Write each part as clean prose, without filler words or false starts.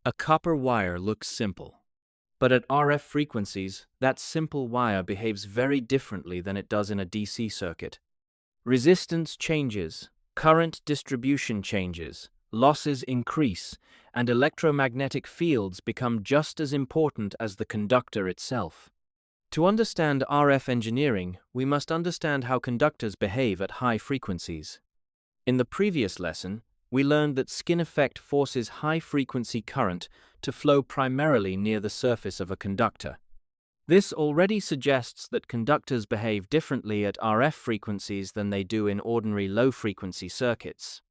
A copper wire looks simple, but at RF frequencies, that simple wire behaves very differently than it does in a DC circuit. Resistance changes, current distribution changes, losses increase, and electromagnetic fields become just as important as the conductor itself. To understand RF engineering, we must understand how conductors behave at high frequencies. In the previous lesson, we learned that skin effect forces high-frequency current to flow primarily near the surface of a conductor. This already suggests that conductors behave differently at RF frequencies than they do in ordinary low-frequency circuits.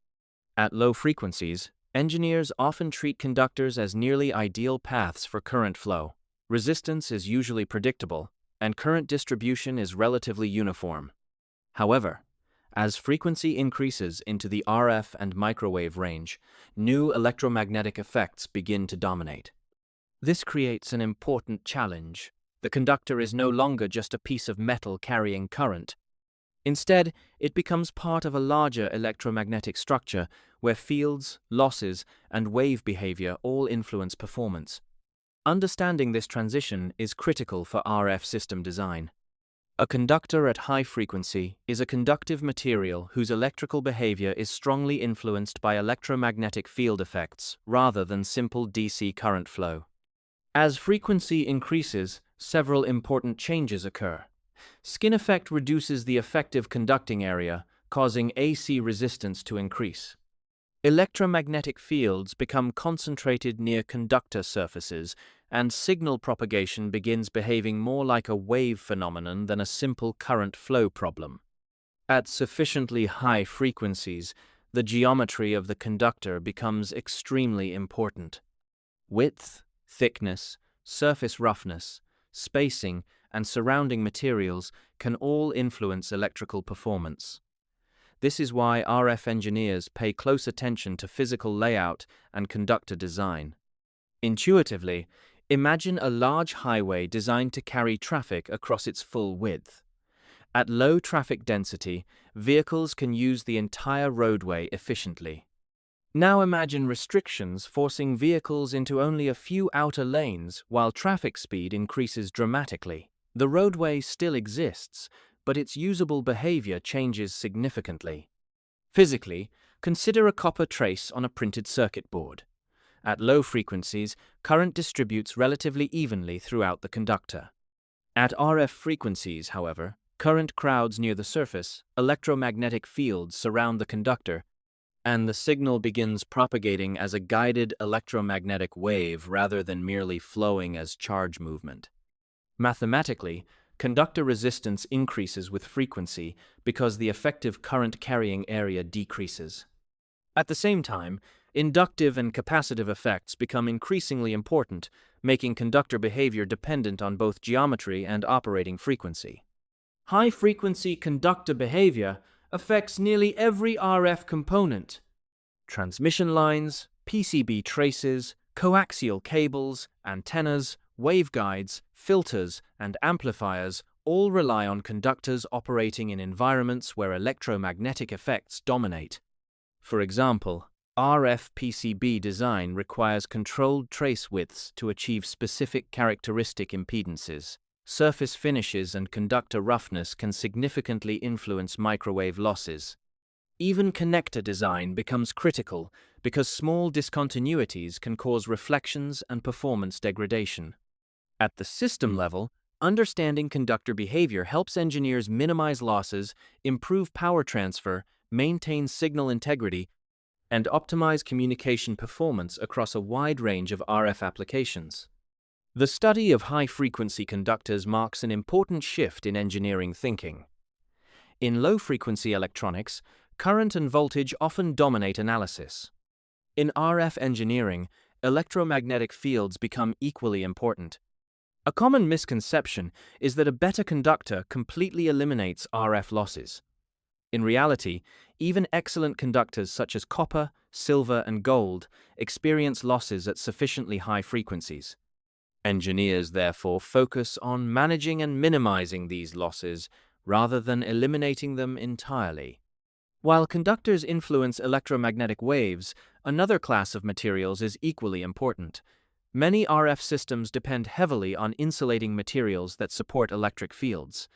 At low frequencies, engineers often treat conductors as nearly ideal paths for current flow. Resistance is usually predictable, and current distribution is relatively uniform. However, as frequency increases into the RF and microwave range, new electromagnetic effects begin to dominate. This creates an important challenge. The conductor is no longer just a piece of metal carrying current. Instead, it becomes part of a larger electromagnetic structure where fields, losses, and wave behavior all influence performance. Understanding this transition is critical for RF system design. A conductor at high frequency is a conductive material whose electrical behavior is strongly influenced by electromagnetic field effects rather than simple DC current flow. As frequency increases, several important changes occur. Skin effect reduces the effective conducting area, causing AC resistance to increase. Electromagnetic fields become concentrated near conductor surfaces, and signal propagation begins behaving more like a wave phenomenon than a simple current flow problem. At sufficiently high frequencies, the geometry of the conductor becomes extremely important. Width, thickness, surface roughness, spacing, and surrounding materials can all influence electrical performance. This is why RF engineers pay close attention to physical layout and conductor design. Intuitively, imagine a large highway designed to carry traffic across its full width. At low traffic density, vehicles can use the entire roadway efficiently. Now imagine restrictions forcing vehicles into only a few outer lanes while traffic speed increases dramatically. The roadway still exists, but its usable behavior changes significantly. Physically, consider a copper trace on a printed circuit board. At low frequencies, current distributes relatively evenly throughout the conductor. At RF frequencies, however, current crowds near the surface, electromagnetic fields surround the conductor, and the signal begins propagating as a guided electromagnetic wave rather than merely flowing as charge movement. Mathematically, conductor resistance increases with frequency because the effective current carrying area decreases. At the same time, inductive and capacitive effects become increasingly important, making conductor behavior dependent on both geometry and operating frequency. High-frequency conductor behavior affects nearly every RF component. Transmission lines, PCB traces, coaxial cables, antennas, waveguides, filters, and amplifiers all rely on conductors operating in environments where electromagnetic effects dominate. For example, RF PCB design requires controlled trace widths to achieve specific characteristic impedances. Surface finishes and conductor roughness can significantly influence microwave losses. Even connector design becomes critical because small discontinuities can cause reflections and performance degradation. At the system level, understanding conductor behavior helps engineers minimize losses, improve power transfer, maintain signal integrity, and optimize communication performance across a wide range of RF applications. The study of high-frequency conductors marks an important shift in engineering thinking. In low-frequency electronics, current and voltage often dominate analysis. In RF engineering, electromagnetic fields become equally important. A common misconception is that a better conductor completely eliminates RF losses. In reality, even excellent conductors such as copper, silver, and gold experience losses at sufficiently high frequencies. Engineers therefore focus on managing and minimizing these losses rather than eliminating them entirely. While conductors influence electromagnetic waves, another class of materials is equally important. Many RF systems depend heavily on insulating materials that support electric fields.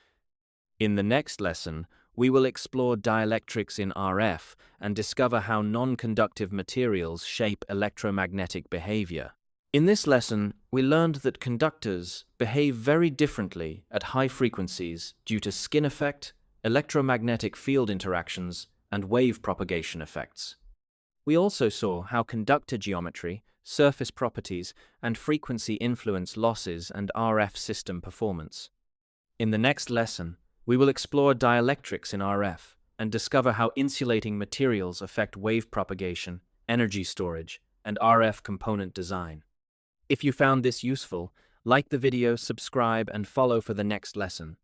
In the next lesson, we will explore dielectrics in RF and discover how non-conductive materials shape electromagnetic behavior. In this lesson, we learned that conductors behave very differently at high frequencies due to skin effect, electromagnetic field interactions, and wave propagation effects. We also saw how conductor geometry, surface properties, and frequency influence losses and RF system performance. In the next lesson, we will explore dielectrics in RF and discover how insulating materials affect wave propagation, energy storage, and RF component design. If you found this useful, like the video, subscribe, and follow for the next lesson.